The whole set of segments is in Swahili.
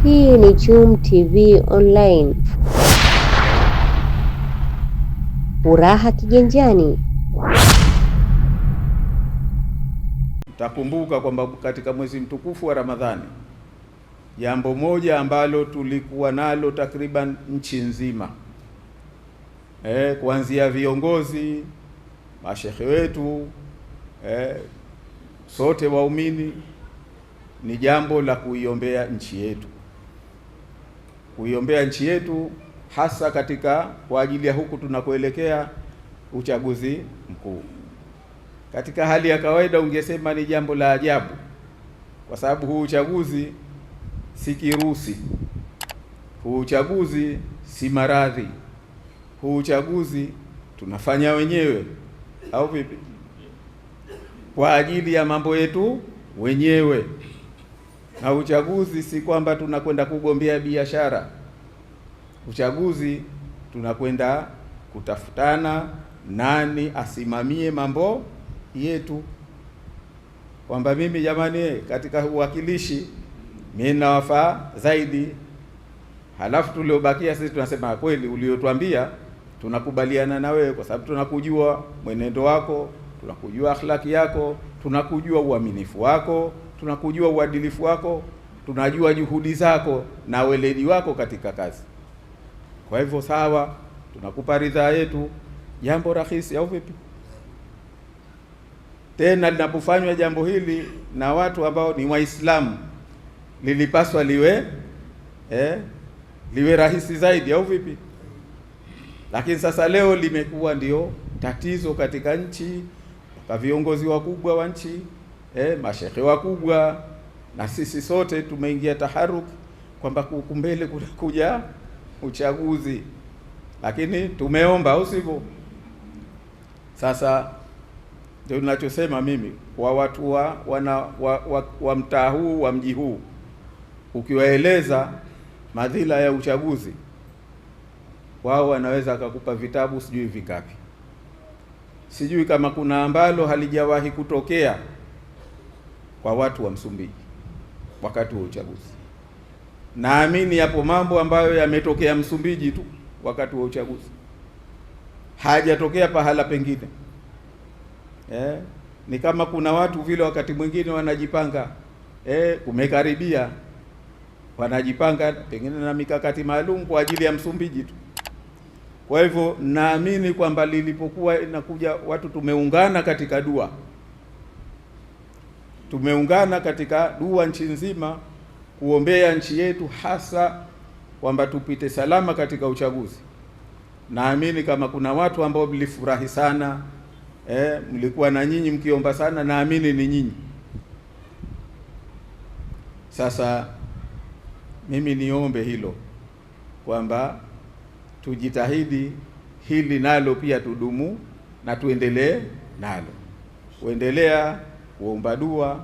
Hii ni Chum TV Online. Furaha kiganjani. Takumbuka kwamba katika mwezi mtukufu wa Ramadhani, jambo moja ambalo tulikuwa nalo takriban nchi nzima, kuanzia viongozi, mashehe wetu, sote waumini, ni jambo la kuiombea nchi yetu, kuiombea nchi yetu, hasa katika kwa ajili ya huku tunakoelekea uchaguzi mkuu. Katika hali ya kawaida ungesema ni jambo la ajabu, kwa sababu huu uchaguzi si kirusi, huu uchaguzi si maradhi, huu uchaguzi tunafanya wenyewe, au vipi? Kwa ajili ya mambo yetu wenyewe. Na uchaguzi si kwamba tunakwenda kugombea biashara. Uchaguzi tunakwenda kutafutana nani asimamie mambo yetu, kwamba mimi jamani, katika uwakilishi mimi nawafaa zaidi. Halafu tuliobakia sisi tunasema kweli, uliotuambia tunakubaliana na wewe, kwa sababu tunakujua mwenendo wako, tunakujua akhlaki yako, tunakujua uaminifu wako, tunakujua uadilifu wako, tunajua juhudi zako na weledi wako katika kazi. Kwa hivyo sawa, tunakupa ridhaa yetu. Jambo rahisi, au vipi? Tena linapofanywa jambo hili na watu ambao ni Waislamu, lilipaswa liwe rahisi zaidi, au vipi? Lakini sasa leo limekuwa ndio tatizo katika nchi, kwa viongozi wakubwa wa nchi, mashehe wakubwa, na sisi sote tumeingia taharuki kwamba kukumbele kunakuja uchaguzi, lakini tumeomba, au sivyo? Sasa ndio ninachosema mimi kwa watu wa mtaa huu, wa mji huu, ukiwaeleza madhila ya uchaguzi, wao wanaweza akakupa vitabu sijui vingapi. Sijui kama kuna ambalo halijawahi kutokea kwa watu wa Msumbiji wakati wa uchaguzi. Naamini yapo mambo ambayo yametokea Msumbiji tu wakati wa uchaguzi, hajatokea pahala pengine. Ni kama kuna watu vile wakati mwingine wanajipanga, kumekaribia, wanajipanga pengine na mikakati maalum kwa ajili ya Msumbiji tu. Kwa hivyo naamini kwamba lilipokuwa inakuja watu, tumeungana katika dua, nchi nzima kuombea nchi yetu, hasa kwamba tupite salama katika uchaguzi. Naamini kama kuna watu ambao mlifurahi sana, mlikuwa na nyinyi mkiomba sana, naamini ni nyinyi. Sasa mimi niombe hilo, kwamba tujitahidi hili nalo pia tudumu na tuendelee nalo, kuendelea kuomba dua,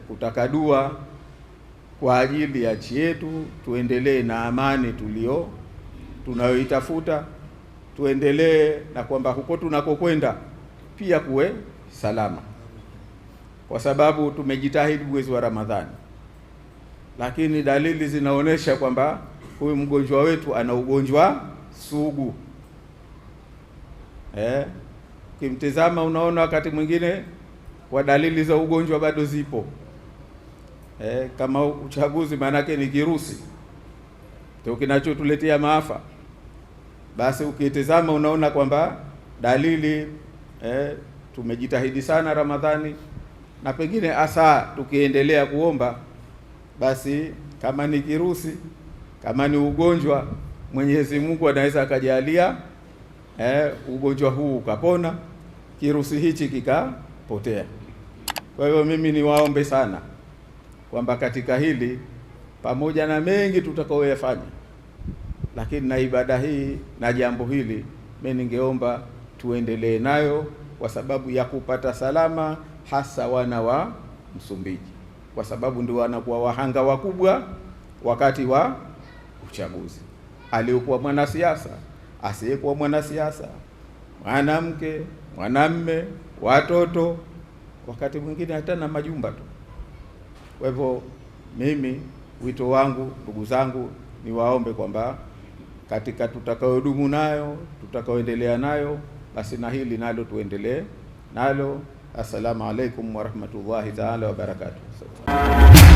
kutaka dua kwa ajili ya nchi yetu, tuendelee na amani tunayoitafuta, tuendelee na kwamba huko tunakokwenda pia kuwe salama, kwa sababu tumejitahidi mwezi wa Ramadhani, lakini dalili zinaonyesha kwamba huyu mgonjwa wetu ana ugonjwa sugu. Kimtizama unaona wakati mwingine kwa dalili za ugonjwa bado zipo. Kama uchaguzi maanake ni kirusi ndio kinachotuletea maafa, basi ukitizama unaona kwamba dalili, tumejitahidi sana Ramadhani, na pengine hasa tukiendelea kuomba, basi kama ni kirusi, kama ni ugonjwa, Mwenyezi Mungu anaweza akajalia ugonjwa huu ukapona, kirusi hichi kikapotea. Kwa hiyo mimi niwaombe sana kwamba katika hili, pamoja na mengi tutakayoyafanya, lakini na ibada hii na jambo hili, mimi ningeomba tuendelee nayo, kwa sababu ya kupata salama, hasa wana wa Msumbiji, kwa sababu ndio wanakuwa wahanga wakubwa wakati wa uchaguzi. Aliyokuwa mwanasiasa, asiyekuwa mwanasiasa, mwanamke, mwanamme, watoto, wakati mwingine hata na majumba tu. Kwa hivyo mimi wito wangu ndugu zangu, niwaombe kwamba katika tutakayodumu nayo, tutakayoendelea nayo, basi na hili nalo tuendelee nalo. Assalamu alaikum warahmatullahi taala wabarakatuh.